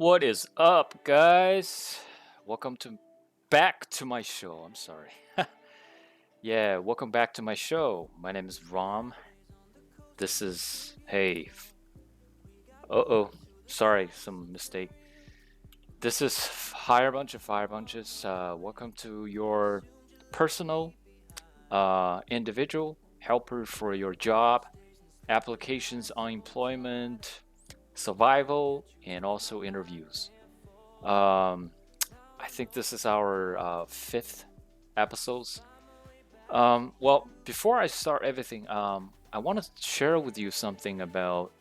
What is up, guys? Welcome to back to my show. I'm sorry. Yeah, welcome back to my show. My name is Rom. This is hey. Uh-oh. Sorry, some mistake. This is Higher Bunch of Fire Bunches. Welcome to your personal, individual helper for your job, applications, unemployment, survival, and also interviews. Um, I think this is our fifth episodes. Well, before I start everything, I want to share with you something about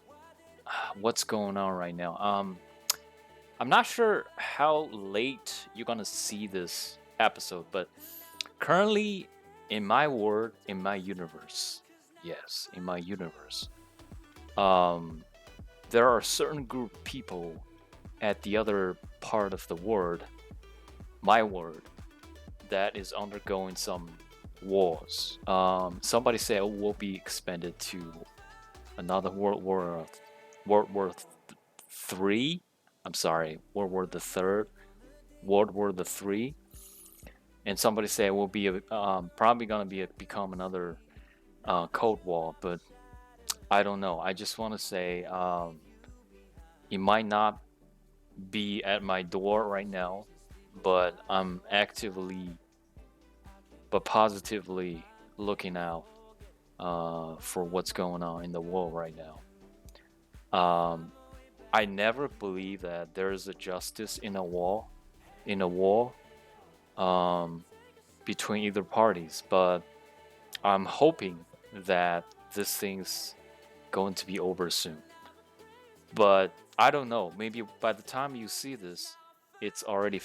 what's going on right now. I'm not sure how late you're gonna see this episode, but currently, in my world, in my universe, yes, in my universe, um, there are certain group of people at the other part of the world, my world, that is undergoing some wars. Somebody said it will be expanded to another World War III. I'm sorry, World War the Third, World War the Three, and somebody said it will be probably gonna become another Cold War, but I don't know. I just want to say it might not be at my door right now, but I'm actively but positively looking out for what's going on in the world right now. Um, I never believe that there is a justice in a war um, between either parties, but I'm hoping that this thing's going to be over soon. But I don't know. Maybe by the time you see this, it's already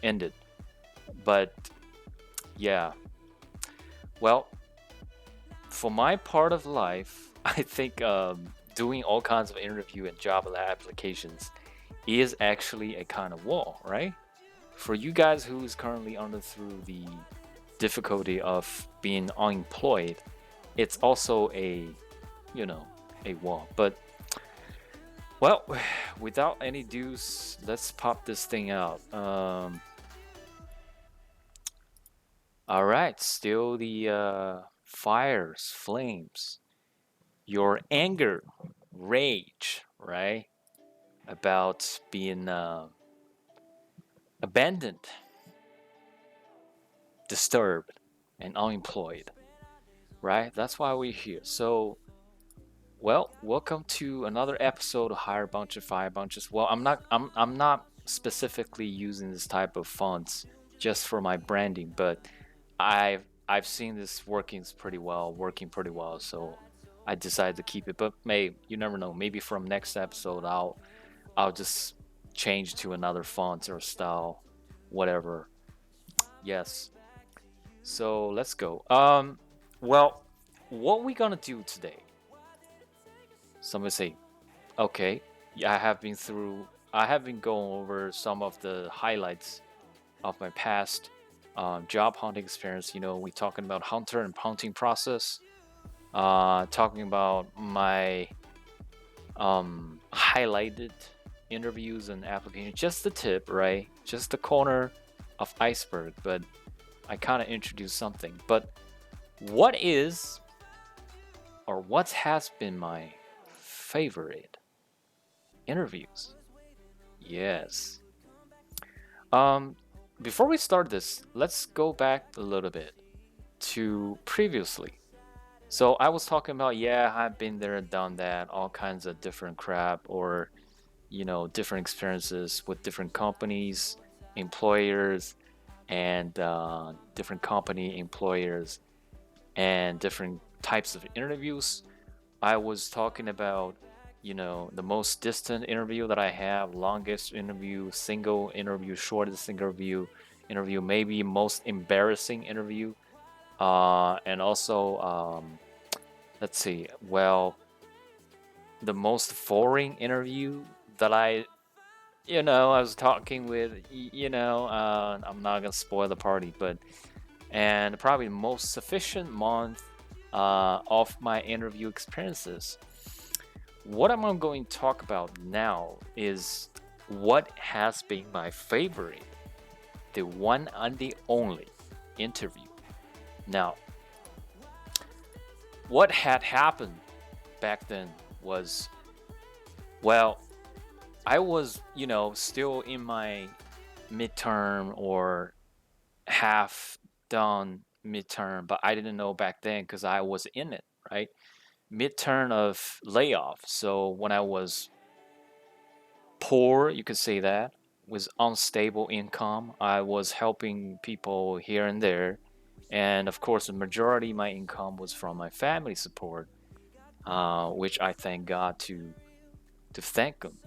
ended. But yeah, well, for my part of life, I think doing all kinds of interview and job applications is actually a kind of wall, right? For you guys who is currently under through the difficulty of being unemployed, it's also you know, a wall. But well, without any dues, let's pop this thing out. All right, still the fires, flames, your anger, rage, right? About being abandoned, disturbed, and unemployed, right? That's why we're here. So, well, welcome to another episode of Hire Bunch of Fire Bunches. Well, I'm not specifically using this type of fonts just for my branding, but I've seen this working pretty well. So I decided to keep it. But you never know. Maybe from next episode, I'll just change to another font or style, whatever. Yes. So let's go. Well, what we gonna do today? Somebody say, okay. Yeah, I have been going over some of the highlights of my past job hunting experience. You know, we talking about hunter and hunting process. Talking about my highlighted interviews and applications. Just the tip, right? Just the corner of iceberg. But I kind of introduced something. But what is or what has been my favorite interviews? Yes. Um, Before we start this, let's go back a little bit to previously. So I was talking about, yeah, I've been there and done that, all kinds of different crap or, different experiences with different companies, employers, and different company employers and different types of interviews. I was talking about, the most distant interview that I have, longest interview, single interview, shortest interview, maybe most embarrassing interview, and also, let's see, well, the most boring interview that I was talking with, I'm not gonna spoil the party, but and probably the most sufficient month of my interview experiences. What I'm going to talk about now is what has been my favorite, the one and the only interview. Now, what had happened back then was, well, I was, still in my midterm or half done midterm, but I didn't know back then because I was in it, right? Midterm of layoff. So when I was poor, you could say that, with unstable income, I was helping people here and there. And of course, the majority of my income was from my family support, which I thank God to thank them.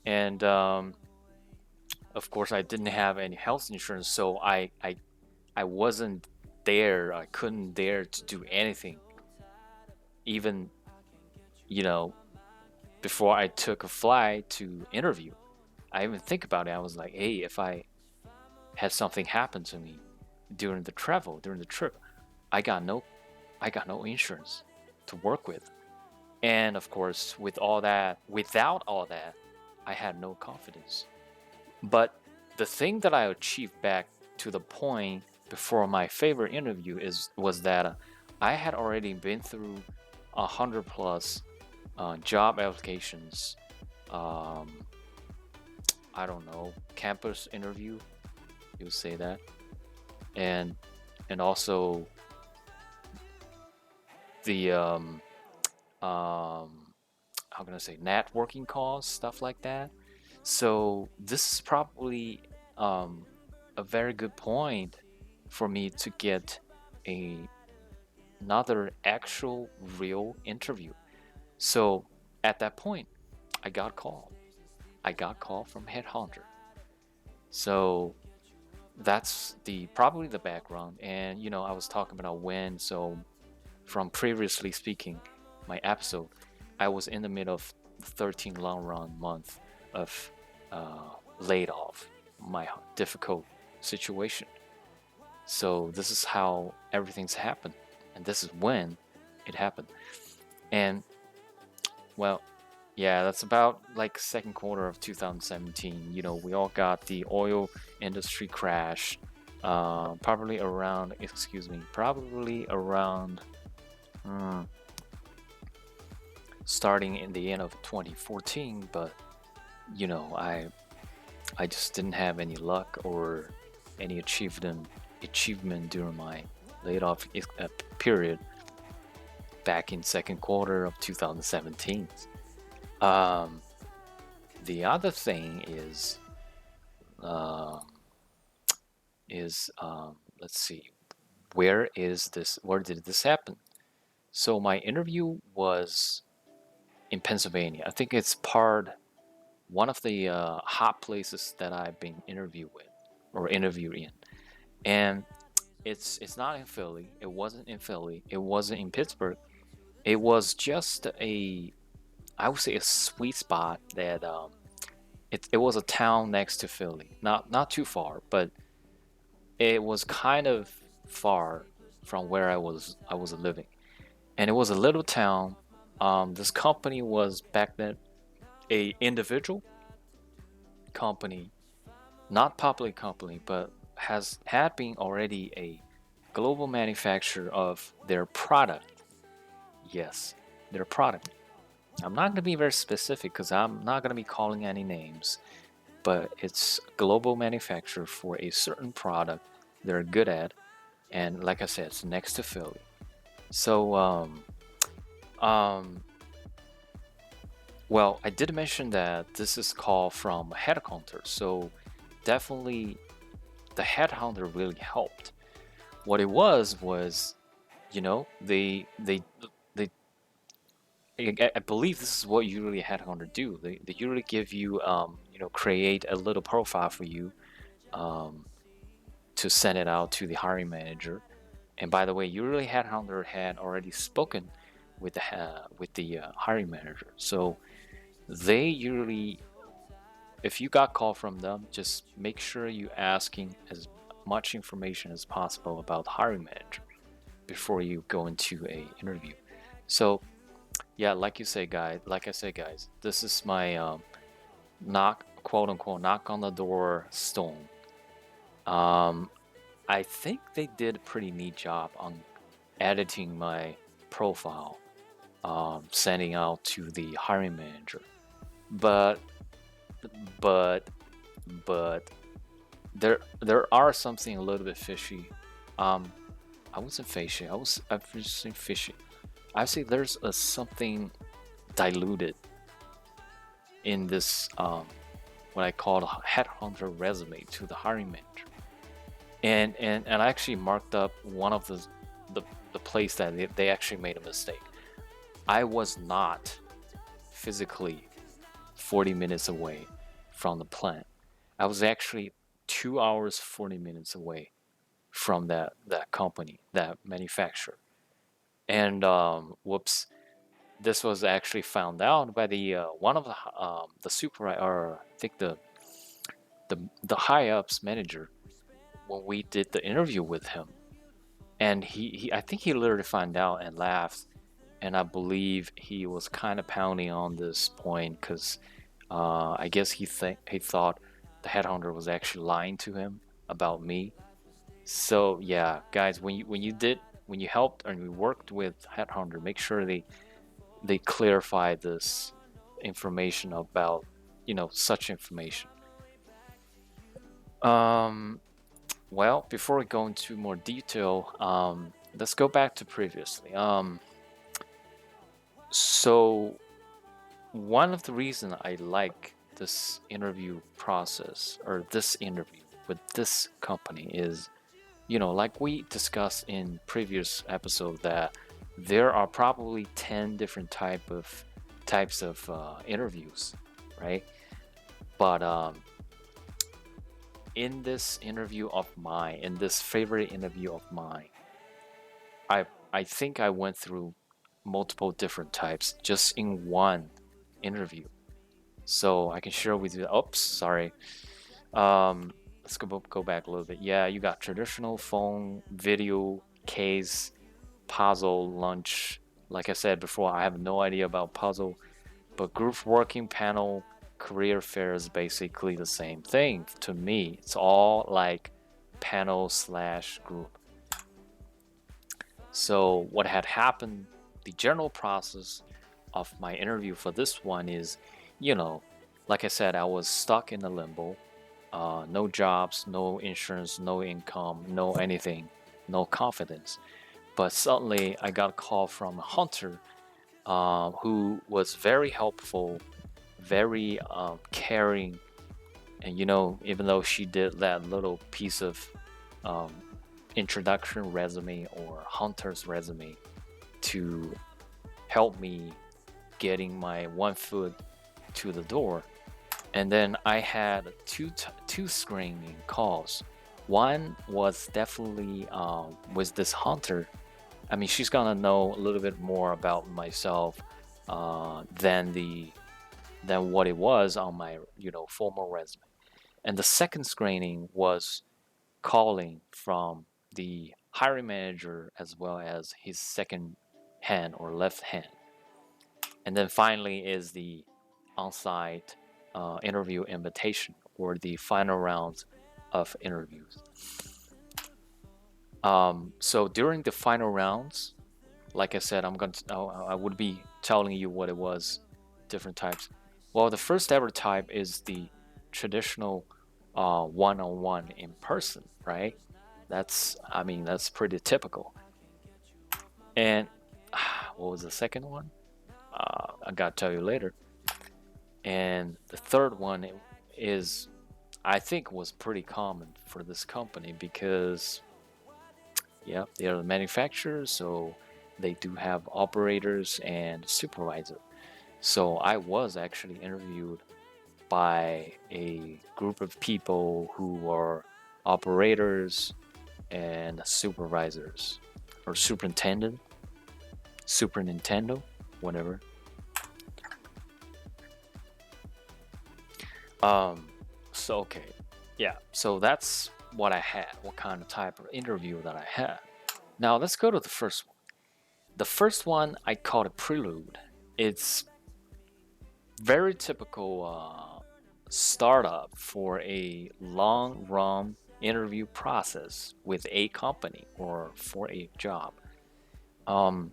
And of course, I didn't have any health insurance, so I wasn't there. I couldn't dare to do anything, even you know before I took a flight to interview. I even think about it. I was like, hey, if I had something happen to me during the trip, I got no I got no insurance to work with. And of course, without all that, I had no confidence. But the thing that I achieved back to the point before my favorite interview was that I had already been through 100 plus job applications. Um, I don't know, campus interview, you would say that, and also the um, how can I say, networking calls, stuff like that. So this is probably um, a very good point for me to get a, another actual real interview. So at that point, I got called. I got called from headhunter. So that's the probably the background. And I was talking about when. So from previously speaking, my episode, I was in the middle of 13 long run month of laid off, my difficult situation. So this is how everything's happened, and this is when it happened. And well, yeah, that's about like second quarter of 2017. We all got the oil industry crash, probably around, excuse me, probably around. Hmm, starting in the end of 2014, but I just didn't have any luck or any achievement during my laid off period back in second quarter of 2017. Um, the other thing uh, is let's see, where did this happen? So my interview was in Pennsylvania. I think it's one of the hot places that I've been interviewed with or interviewed in, and it's not in Philly. It wasn't in Philly. It wasn't in Pittsburgh. It was just I would say a sweet spot that it was a town next to Philly, not too far, but it was kind of far from where I was living, and it was a little town. This company was back then a individual company, not public company, but had been already a global manufacturer of their product. Yes, their product. I'm not going to be very specific because I'm not going to be calling any names, but it's global manufacturer for a certain product they're good at, and like I said, it's next to Philly. So, um, well, I did mention that this is called from headhunter, so definitely the headhunter really helped. What it was, they I believe this is what usually a headhunter do. They usually give you create a little profile for you um, to send it out to the hiring manager. And by the way, usually headhunter had already spoken with the hiring manager, so they usually, if you got call from them, just make sure you asking as much information as possible about the hiring manager before you go into a interview. So yeah, like I say, guys, this is my not quote unquote knock on the door stone. Um, I think they did a pretty neat job on editing my profile, sending out to the hiring manager. But but but there are something a little bit fishy. Um, I wasn't fishy. I was saying fishy. I say there's a something diluted in this what I call a headhunter resume to the hiring manager. And I actually marked up one of the, the place that they actually made a mistake. I was not physically 40 minutes away from the plant. I was actually 2 hours 40 minutes away from that company, that manufacturer. And whoops, this was actually found out by the one of the supervisor, or I think the high ups manager when we did the interview with him. And he I think he literally found out and laughed. And I believe he was kind of pounding on this point because I guess he thought the headhunter was actually lying to him about me. So yeah, guys, when you helped and you worked with headhunter, make sure they clarify this information about such information. Um, well, before we go into more detail, let's go back to previously. So one of the reasons I like this interview process or this interview with this company is, like we discussed in previous episode, that there are probably 10 different types of interviews, right? But in this interview of mine, in this favorite interview of mine, I think I went through multiple different types just in one interview. So I can share with you. Oops, sorry. Let's go back a little bit. Yeah, you got traditional phone, video, case, puzzle, lunch. Like I said before, I have no idea about puzzle, but group working panel, career fair is basically the same thing to me. It's all like panel slash group. So what had happened, the general process of my interview for this one is, you know, like I said, I was stuck in a limbo. No jobs, no insurance, no income, no anything, no confidence. But suddenly I got a call from a hunter who was very helpful, very caring. And even though she did that little piece of um, introduction resume or hunter's resume to help me getting my one foot to the door. And then I had two screening calls. One was definitely with this hunter. I mean, she's gonna know a little bit more about myself than what it was on my formal resume. And the second screening was calling from the hiring manager as well as his second hand or left hand. And then finally is the on-site interview invitation or the final rounds of interviews. So during the final rounds, like I said, I would be telling you what it was, different types. Well, the first ever type is the traditional one-on-one in person, right? That's pretty typical. And what was the second one? I gotta tell you later. And the third one is, I think, was pretty common for this company because, yeah, they are the manufacturers, so they do have operators and supervisor. So I was actually interviewed by a group of people who are operators and supervisors or superintendent, Super Nintendo, whatever. So okay, yeah. So that's what I had. What kind of type of interview that I had. Now let's go to the first one. The first one I call it prelude. It's very typical startup for a long run interview process with a company or for a job. Um,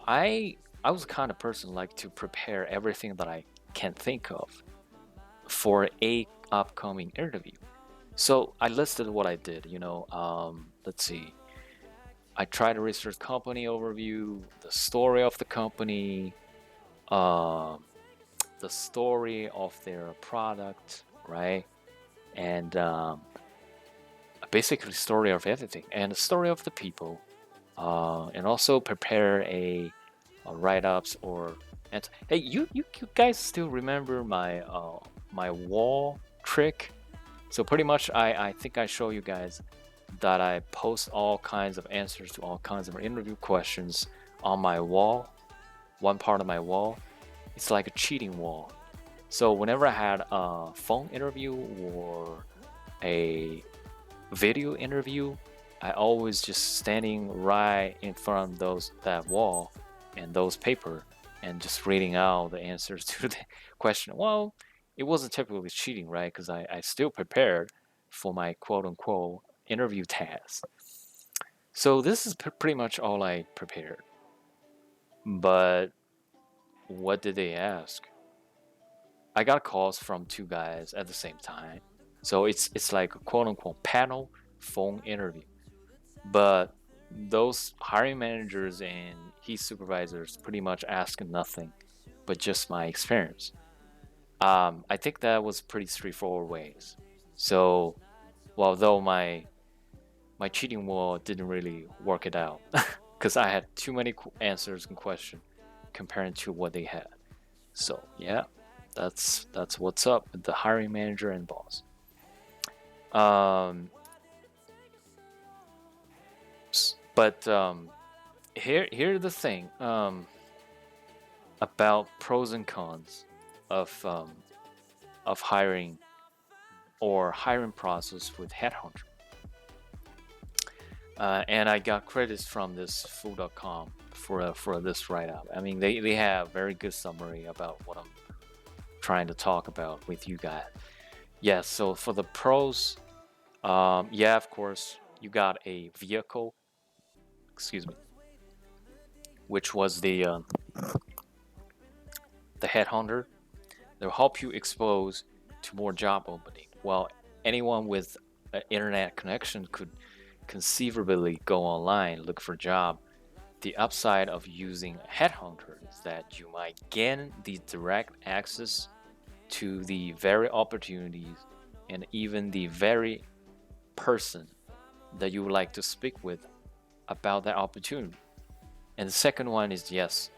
I was the kind of person like to prepare everything that I can think of for a upcoming interview. So I listed what I did. Let's see. I tried to research company overview, the story of the company, um, the story of their product, right? And basically story of everything and the story of the people, and also prepare a write-ups or and hey, you guys still remember my wall trick? So pretty much I think I show you guys that I post all kinds of answers to all kinds of interview questions on my wall, one part of my wall. It's like a cheating wall. So whenever I had a phone interview or a video interview, I always just standing right in front of that wall and those paper and just reading out the answers to the question. Well, it wasn't typically cheating, right? Because I still prepared for my quote unquote interview task. So this is pretty much all I prepared. But what did they ask? I got calls from two guys at the same time. So it's like a quote unquote panel phone interview. But those hiring managers and his supervisors pretty much ask nothing but just my experience. I think that was pretty straightforward ways. So, well, though my cheating wall didn't really work it out because I had too many answers and questions comparing to what they had. So yeah, that's what's up with the hiring manager and boss. Um, but here's the thing about pros and cons of hiring or hiring process with headhunter. And I got credits from this Fool.com for this write up. I mean, they have very good summary about what I'm trying to talk about with you guys. Yeah, so for the pros, yeah, of course, you got a vehicle, excuse me, which was the headhunter. They'll help you expose to more job opening. Well, anyone with an internet connection could conceivably go online, look for a job. The upside of using a headhunter is that you might gain the direct access to the very opportunities and even the very person that you would like to speak with about that opportunity. And the second one is yes,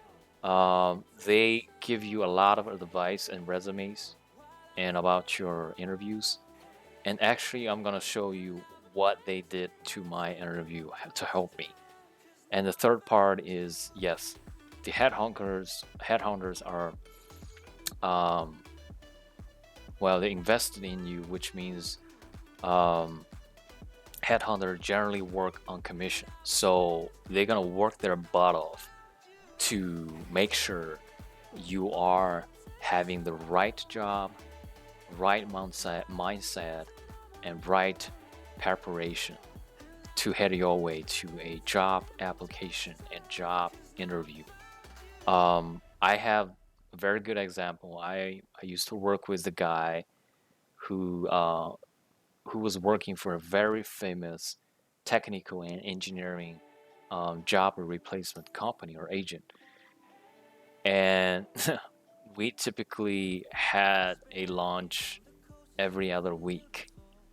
they give you a lot of advice and resumes and about your interviews. And actually, I'm gonna show you what they did to my interview to help me. And the third part is yes, the headhunters are um, well, they invested in you, which means um, headhunters generally work on commission, so they're gonna work their butt off to make sure you are having the right job, right mindset, and right preparation to head your way to a job application and job interview. I have a very good example. I used to work with the guy who was working for a very famous technical and engineering job replacement company or agent, and we typically had a lunch every other week.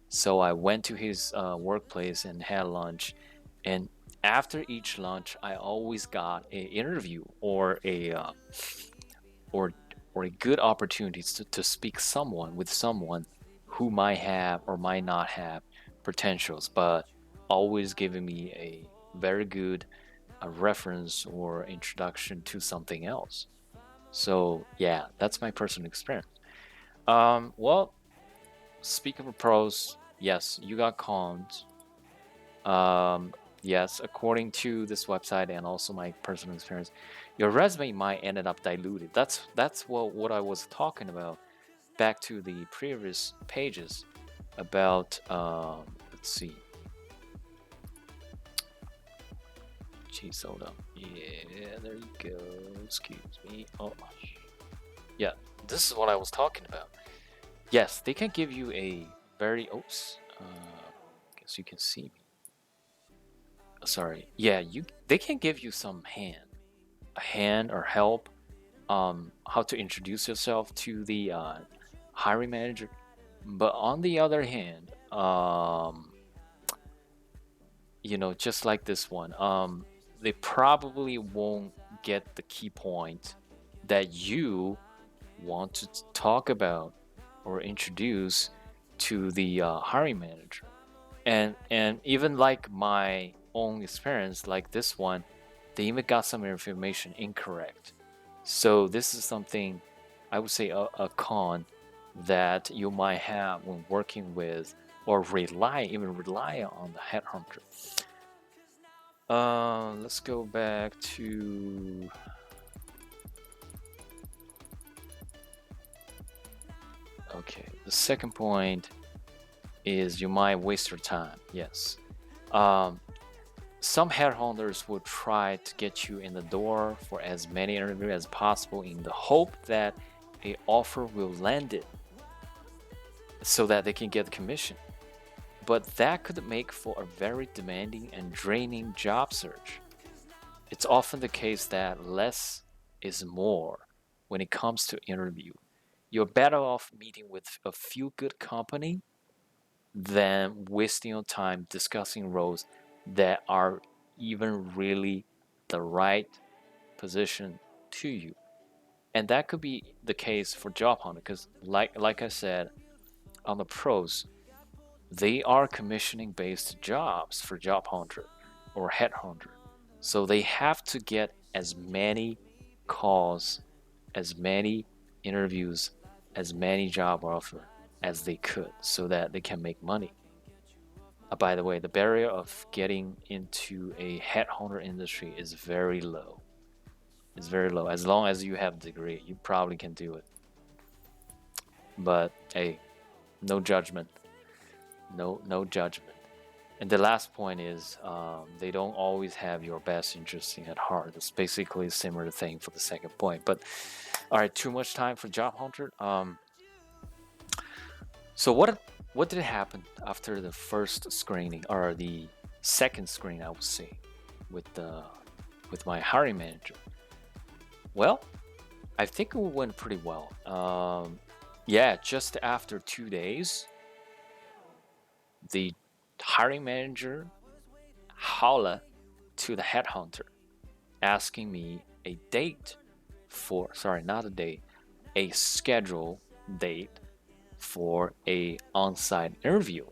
So I went to his workplace and had lunch, and after each lunch, I always got an interview or or a good opportunity to speak someone with someone who might have or might not have potentials, but always giving me a very good reference or introduction to something else. So yeah, that's my personal experience. Well, speaking of pros, yes, you got cons. Yes, according to this website and also my personal experience, your resume might ended up diluted. That's what I was talking about. back to the previous pages about let's see. Jeez, hold up. Yeah, there you go. Excuse me. Oh, yeah. This is what I was talking about. Yes, they can give you a very. Oops. Guess you can see me. Sorry. Yeah, you. They can give you some a hand or help. How to introduce yourself to the hiring manager. But on the other hand, just like this one, they probably won't get the key point that you want to talk about or introduce to the hiring manager. And even like my own experience, like this one, they even got some information incorrect. So this is something I would say a con that you might have when working with or rely on the headhunter. Let's go back to okay. The second point is you might waste your time. Yes. Um, some headhunters will try to get you in the door for as many interviews as possible in the hope that a offer will land it so that they can get the commission. But that could make for a very demanding and draining job search. It's often the case that less is more when it comes to interview. You're better off meeting with a few good company than wasting your time discussing roles that are even really the right position to you. And that could be the case for job hunter because like I said on the pros, they are commissioning based jobs for job hunter or headhunter. So they have to get as many calls, as many interviews, as many job offers as they could so that they can make money. By the way, the barrier of getting into a headhunter industry is very low. It's very low. As long as you have a degree, you probably can do it. But hey, no judgment. No judgment. And the last point is they don't always have your best interest at heart. It's basically a similar thing for the second point. But all right, too much time for job hunter. So what did happen after the first screening or the second screen? I would say with my hiring manager. Well, I think it went pretty well. Yeah, just after 2 days, the hiring manager holla to the headhunter asking me a date for sorry, not a date, a schedule date for a on-site interview.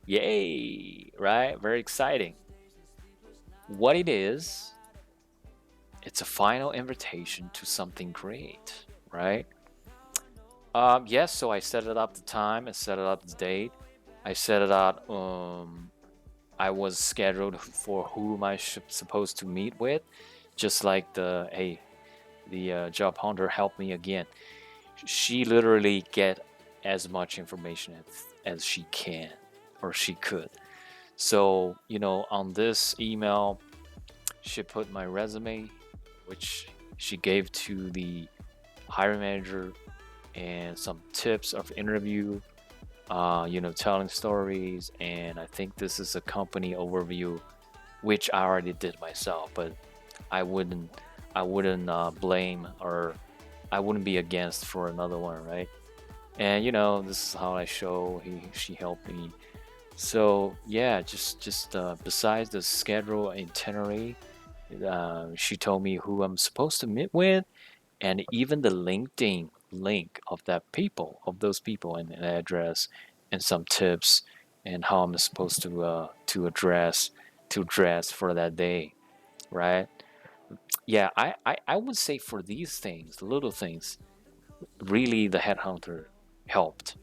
Yay, right? Very exciting. What it is, it's a final invitation to something great, right? Yes, so I set it up the time, I set it up the date, I set it up I was scheduled for whom I supposed to meet with, just like the job hunter helped me again. She literally get as much information as she can or she could. So on this email, she put my resume, which she gave to the hiring manager, and some tips of interview, telling stories, and I think this is a company overview, which I already did myself, but I wouldn't, I wouldn't blame or I wouldn't be against for another one, right? And this is how I show she helped me. So yeah, just besides the schedule itinerary, she told me who I'm supposed to meet with, and even the LinkedIn link of those people, and an address, and some tips, and how I'm supposed to dress for that day, right? Yeah, I would say for these things, the little things, really the headhunter helped,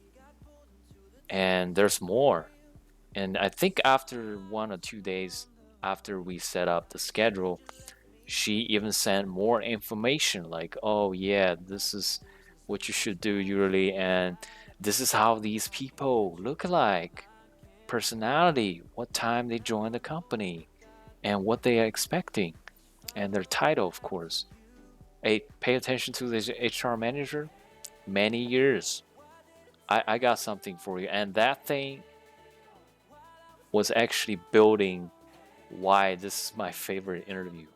and there's more. And I think after 1 or 2 days after we set up the schedule, she even sent more information like, oh yeah, this is what you should do usually, and this is how these people look like, personality, what time they join the company, and what they are expecting, and their title, of course. Hey, pay attention to this HR manager. Many years. I got something for you, and that thing was actually building why this is my favorite interview.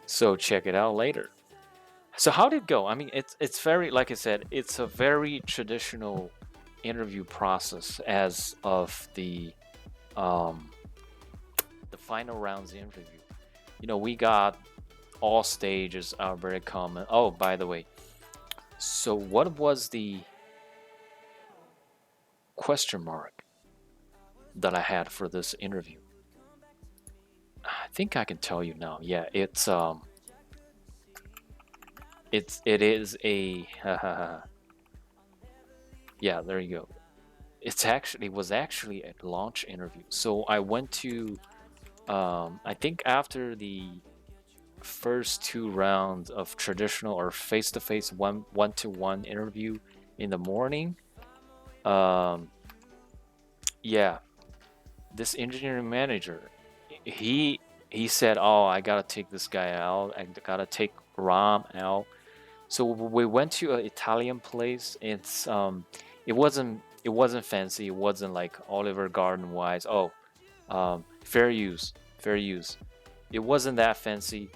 So check it out later. So how did it go? I mean, it's very, like I said, it's a very traditional interview process as of um the final rounds interview. We got all stages are very common. Oh, by the way, so what was the question mark that I had for this interview? I think I can tell you now. Yeah, it is a yeah, there you go. It was actually a launch interview. So I went to I think after the first two rounds of traditional or face-to-face one-to-one interview in the morning, um yeah, this engineering manager, he he said, "Oh, I gotta take this guy out. I gotta take Ram out." So we went to an Italian place. It wasn't fancy. It wasn't like Oliver Garden wise. Oh, fair use, fair use. It wasn't that fancy,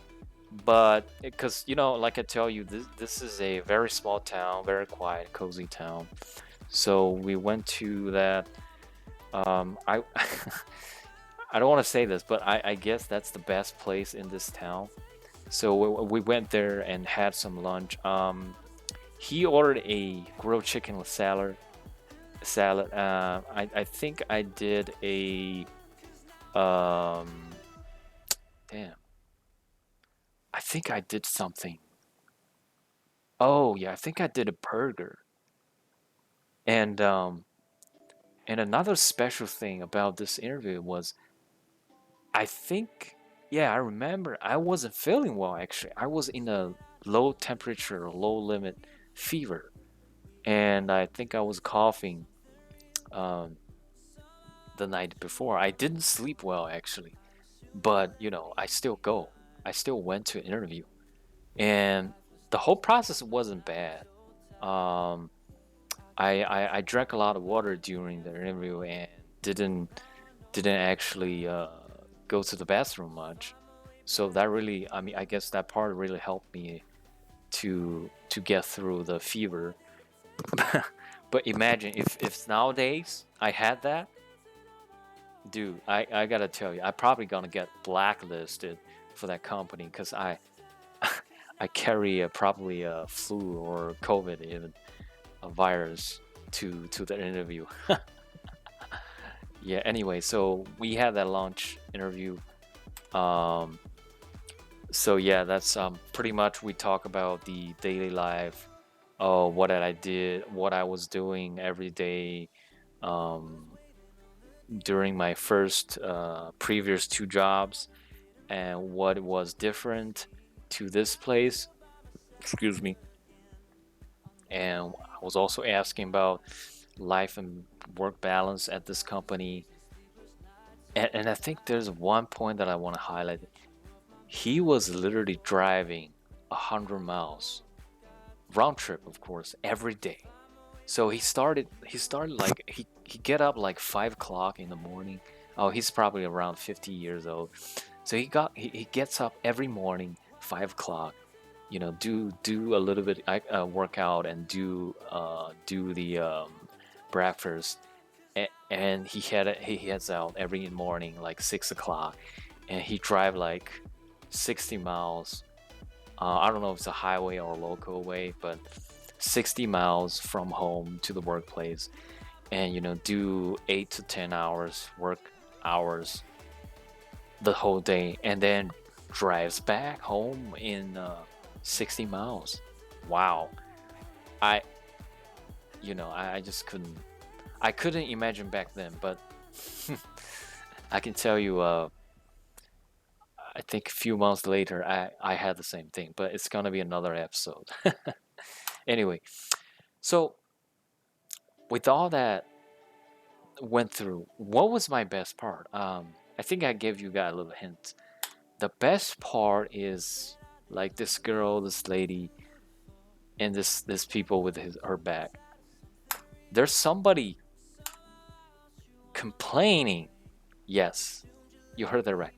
but because like I tell you, this is a very small town, very quiet, cozy town. So we went to that. I I don't want to say this, but I guess that's the best place in this town. So we went there and had some lunch. He ordered a grilled chicken with salad. Salad. I think I did a damn. I think I did something. Oh yeah, I think I did a burger. And another special thing about this interview was I think, yeah, I remember I wasn't feeling well actually. I was in a low temperature, low limit fever, and I think I was coughing um, the night before. I didn't sleep well actually, but I still go. I still went to an interview, and the whole process wasn't bad. Um, I drank a lot of water during the interview and didn't actually go to the bathroom much. So that really, I mean, I guess that part really helped me to get through the fever. But imagine if nowadays I had that, dude, I gotta tell you, I probably gonna get blacklisted for that company because I carry probably a flu or COVID, even a virus to the interview. Yeah. Anyway, so we had that launch interview. Um, so yeah, that's pretty much we talk about the daily life, what I did, what I was doing every day, um, during my first previous two jobs, and what was different to this place. Excuse me. And I was also asking about life and work balance at this company. And I think there's one point that I want to highlight. He was literally driving 100 miles round trip, of course, every day. So he started like he get up like 5 o'clock in the morning. Oh, he's probably around 50 years old. So he gets up every morning 5 o'clock. Do a little bit workout and do the breakfast, and he heads out every morning like 6 o'clock, and he drive like 60 miles. I don't know if it's a highway or a local way, but 60 miles from home to the workplace, and do 8 to 10 hours work hours the whole day, and then drives back home in 60 miles. Wow. I I just couldn't imagine back then, but I can tell you, I think a few months later I had the same thing, but it's gonna be another episode. Anyway, so with all that went through, what was my best part? I think I gave you guys a little hint. The best part is like this girl, this lady, and this people with her back. There's somebody complaining. Yes, you heard that right.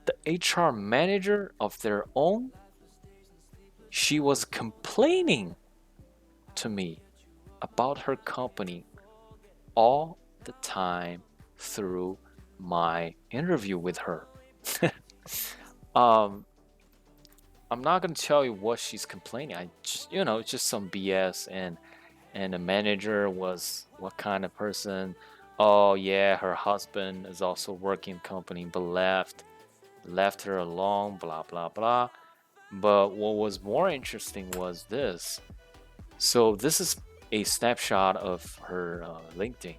The HR manager of their own, she was complaining to me about her company all the time through my interview with her. um, I'm not gonna tell you what she's complaining. I just, it's just some BS. And the manager was what kind of person? Oh yeah, her husband is also working company, but left her alone. Blah blah blah. But what was more interesting was this. So this is a snapshot of her LinkedIn.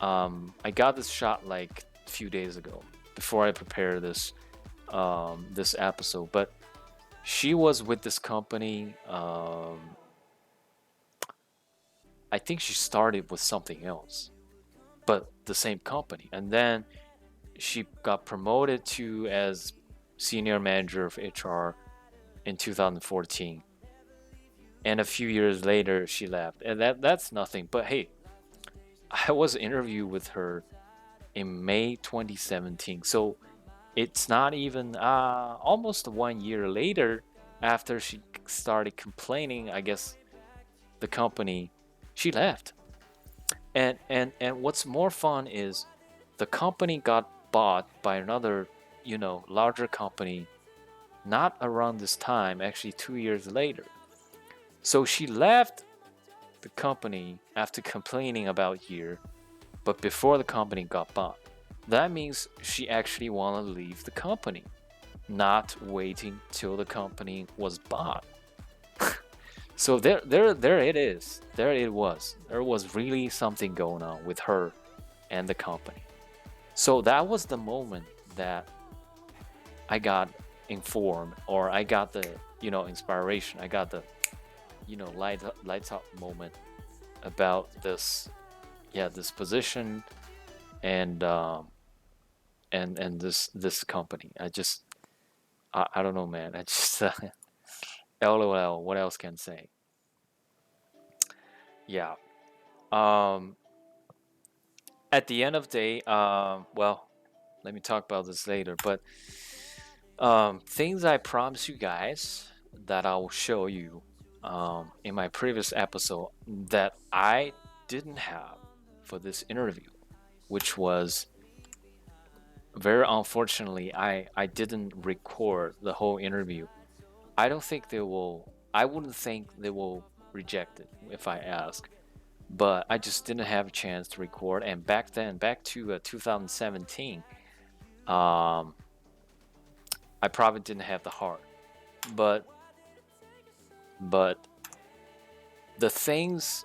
I got this shot like a few days ago before I prepared this episode. But she was with this company. I think she started with something else, but the same company, and then she got promoted to as senior manager of HR in 2014. And a few years later she left, and that's nothing. But hey, I was interviewed with her in May 2017, so it's not even almost 1 year later after she started complaining. I guess the company, she left. And what's more fun is the company got bought by another, larger company, not around this time, actually 2 years later. So she left the company after complaining about a year, but before the company got bought. That means she actually wanted to leave the company, not waiting till the company was bought. So there it is. There it was. There was really something going on with her and the company. So that was the moment that I got informed, or I got the inspiration. I got the lights up moment about this, yeah, this position and and this company. I don't know, man. I just LOL. What else can I say? Yeah. Um. At the end of the day, well, let me talk about this later. But things I promised you guys that I will show you in my previous episode that I didn't have for this interview, which was very unfortunately I didn't record the whole interview. I don't think they will. I wouldn't think they will reject it if I ask. But I just didn't have a chance to record. And back then, back to 2017, um, I probably didn't have the heart. But but the things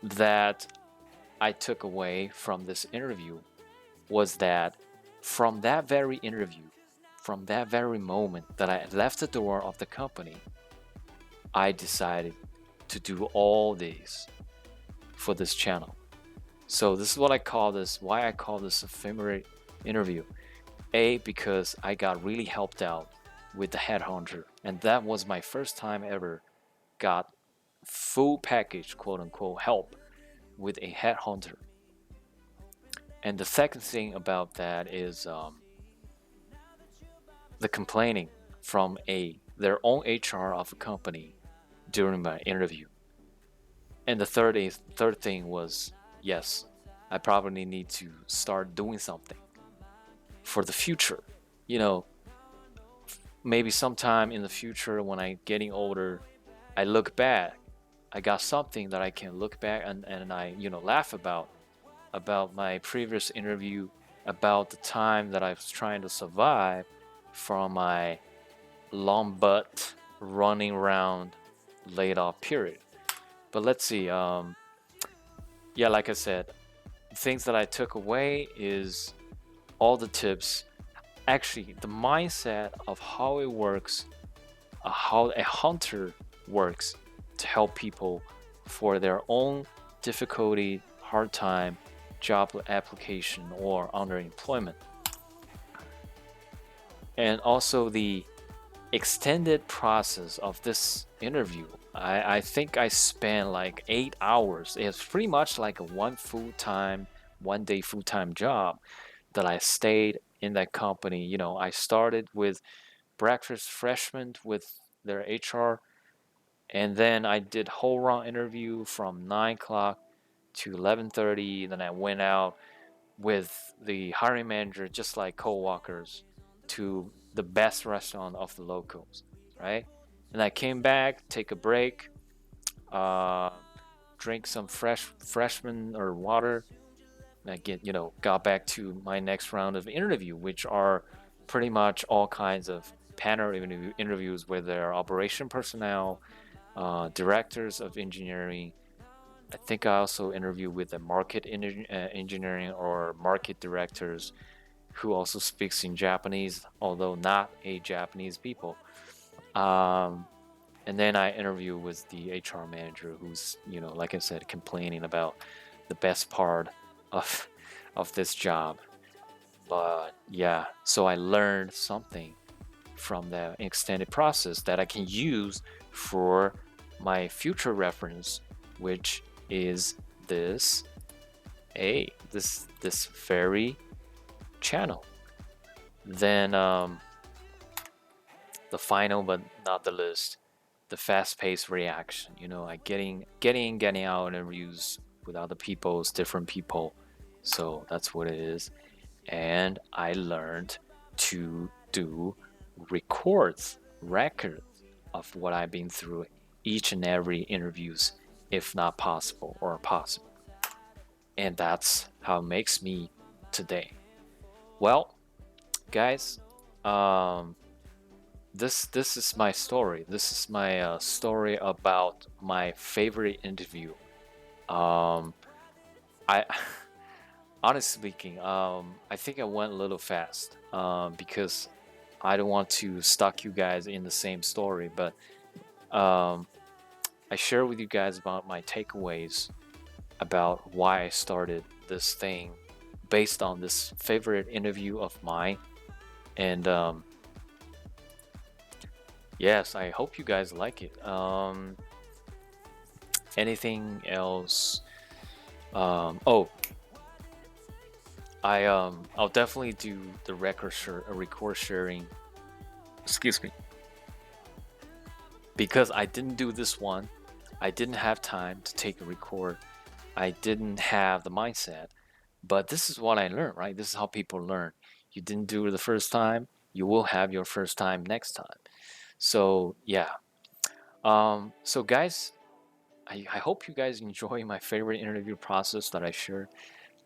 that I took away from this interview was that from that very interview, from that very moment that I left the door of the company, I decided to do all these for this channel. So this is what I call this, why I call this ephemeral interview. A, because I got really helped out with the headhunter, and that was my first time ever got full package, quote unquote, help with a headhunter. And the second thing about that is the complaining from their own HR of a company during my interview. And the third thing was, yes, I probably need to start doing something for the future. You know, maybe sometime in the future when I'm getting older, I look back, I got something that I can look back and I, laugh about my previous interview, about the time that I was trying to survive from my long butt running around laid off period. But let's see. Yeah, like I said, things that I took away is all the tips. Actually, the mindset of how it works, how a hunter works, to help people for their own difficulty, hard time, job application, or underemployment. And also the extended process of this interview. I think I spent like 8 hours. It's pretty much like a one day full time job that I stayed in that company. You know, I started with breakfast freshman with their HR, and then I did whole round interview from 9 o'clock to 11:30. Then I went out with the hiring manager, just like co-workers, to the best restaurant of the locals, right? And I came back, take a break, uh, drink some freshman or water, and I got back to my next round of interview, which are pretty much all kinds of panel interviews with their operation personnel, directors of engineering. I think I also interview with the market engineering or market directors who also speaks in Japanese, although not a Japanese people. Um, and then I interview with the HR manager, who's like I said, complaining about the best part of of this job. But yeah, so I learned something from the extended process that I can use for my future reference, which is this this very channel. Then the final but not the least, the fast-paced reaction. I getting out interviews with other people's different people. So that's what it is. And I learned to do records of what I've been through each and every interviews, if not possible or possible. And that's how it makes me today. Well, guys, this is my story. This is my story about my favorite interview. I honestly speaking, I think I went a little fast because I don't want to stuck you guys in the same story, but um, I share with you guys about my takeaways about why I started this thing based on this favorite interview of mine. And yes, I hope you guys like it. Anything else? Oh, I'll definitely do the record sharing. Excuse me, because I didn't do this one. I didn't have time to take a record. I didn't have the mindset. But this is what I learned, right? This is how people learn. You didn't do it the first time, you will have your first time next time. So yeah. So guys, I hope you guys enjoy my favorite interview process that I shared.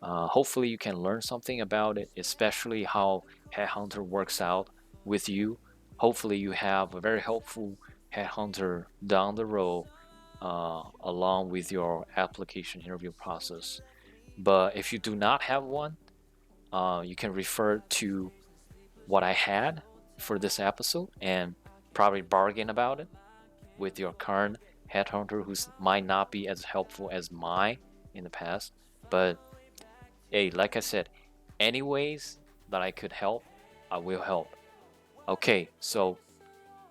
Hopefully you can learn something about it, especially how Headhunter works out with you. Hopefully you have a very helpful Headhunter down the road along with your application interview process. But if you do not have one, you can refer to what I had for this episode and probably bargain about it with your current headhunter, who might not be as helpful as mine in the past. But hey, like I said, any ways that I could help, I will help. Okay, so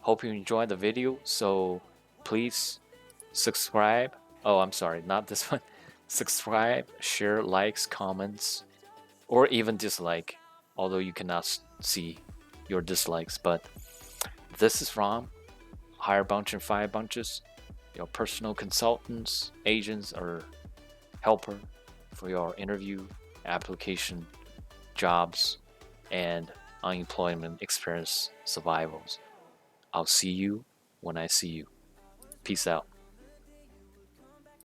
hope you enjoyed the video. So please subscribe. Oh, I'm sorry, not this one. Subscribe, share, likes, comments, or even dislike, although you cannot see your dislikes. But this is from Hire Bunch and Fire Bunches, your personal consultants, agents, or helper for your interview, application, jobs, and unemployment experience survivals. I'll see you when I see you. Peace out.